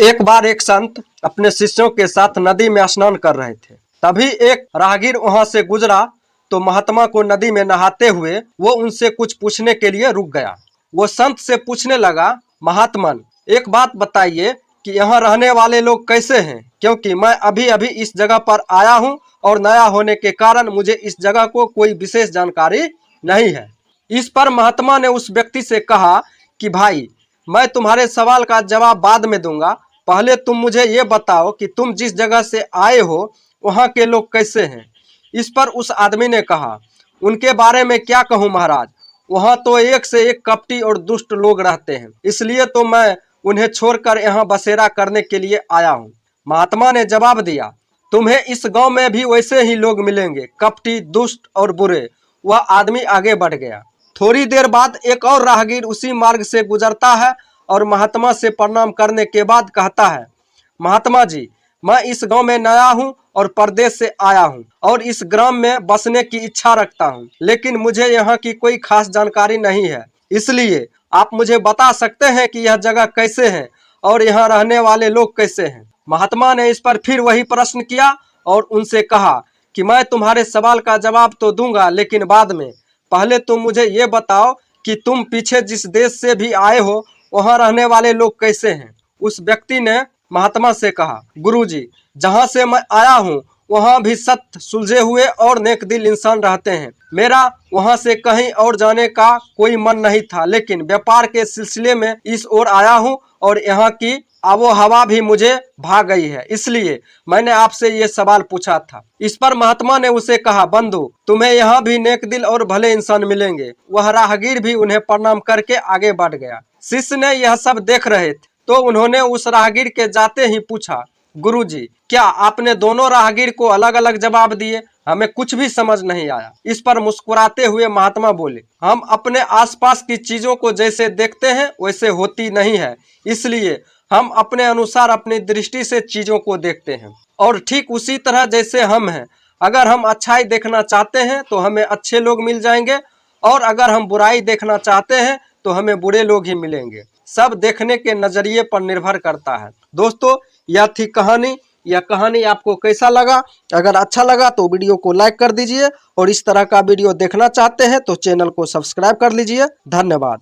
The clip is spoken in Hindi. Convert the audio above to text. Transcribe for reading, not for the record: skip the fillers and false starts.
एक बार एक संत अपने शिष्यों के साथ नदी में स्नान कर रहे थे। तभी एक राहगीर वहां से गुजरा तो महात्मा को नदी में नहाते हुए वो उनसे कुछ पूछने के लिए रुक गया। वो संत से पूछने लगा, महात्मन एक बात बताइए कि यहाँ रहने वाले लोग कैसे हैं, क्योंकि मैं अभी अभी इस जगह पर आया हूँ और नया होने के कारण मुझे इस जगह को कोई विशेष जानकारी नहीं है। इस पर महात्मा ने उस व्यक्ति से कहा कि भाई, मैं तुम्हारे सवाल का जवाब बाद में दूंगा, पहले तुम मुझे ये बताओ कि तुम जिस जगह से आए हो वहाँ के लोग कैसे हैं। इस पर उस आदमी ने कहा, उनके बारे में क्या कहूँ महाराज, वहाँ तो एक से एक कपटी और दुष्ट लोग रहते हैं, इसलिए तो मैं उन्हें छोड़कर यहाँ बसेरा करने के लिए आया हूँ। महात्मा ने जवाब दिया, तुम्हें इस गांव में भी वैसे ही लोग मिलेंगे, कपटी, दुष्ट और बुरे। वह आदमी आगे बढ़ गया। थोड़ी देर बाद एक और राहगीर उसी मार्ग से गुजरता है और महात्मा से प्रणाम करने के बाद कहता है, महात्मा जी, मैं इस गांव में नया हूं और परदेश से आया हूं और इस ग्राम में बसने की इच्छा रखता हूं, लेकिन मुझे यहाँ की कोई खास जानकारी नहीं है, इसलिए आप मुझे बता सकते हैं कि यह जगह कैसे है और यहाँ रहने वाले लोग कैसे हैं। महात्मा ने इस पर फिर वही प्रश्न किया और उनसे कहा कि मैं तुम्हारे सवाल का जवाब तो दूंगा, लेकिन बाद में। पहले तुम मुझे ये बताओ कि तुम पीछे जिस देश से भी आए हो वहाँ रहने वाले लोग कैसे हैं। उस व्यक्ति ने महात्मा से कहा, गुरुजी, जहाँ से मैं आया हूँ वहाँ भी सत्य, सुलझे हुए और नेक दिल इंसान रहते हैं। मेरा वहाँ से कहीं और जाने का कोई मन नहीं था, लेकिन व्यापार के सिलसिले में इस ओर आया हूँ और यहाँ की आबो हवा भी मुझे भा गई है, इसलिए मैंने आपसे ये सवाल पूछा था। इस पर महात्मा ने उसे कहा, बंधु, तुम्हें यहाँ भी नेक दिल और भले इंसान मिलेंगे। वह राहगीर भी उन्हें प्रणाम करके आगे बढ़ गया। शिष्य ने यह सब देख रहे थे तो उन्होंने उस राहगीर के जाते ही पूछा, गुरुजी, क्या आपने दोनों राहगीर को अलग अलग जवाब दिए? हमें कुछ भी समझ नहीं आया। इस पर मुस्कुराते हुए महात्मा बोले, हम अपने आसपास की चीजों को जैसे देखते हैं वैसे होती नहीं है, इसलिए हम अपने अनुसार अपनी दृष्टि से चीजों को देखते हैं। और ठीक उसी तरह जैसे हम हैं, अगर हम अच्छाई देखना चाहते हैं तो हमें अच्छे लोग मिल जाएंगे, और अगर हम बुराई देखना चाहते हैं तो हमें बुरे लोग ही मिलेंगे। सब देखने के नजरिए पर निर्भर करता है। दोस्तों, यह थी कहानी। यह कहानी आपको कैसा लगा? अगर अच्छा लगा तो वीडियो को लाइक कर दीजिए और इस तरह का वीडियो देखना चाहते हैं तो चैनल को सब्सक्राइब कर लीजिए। धन्यवाद।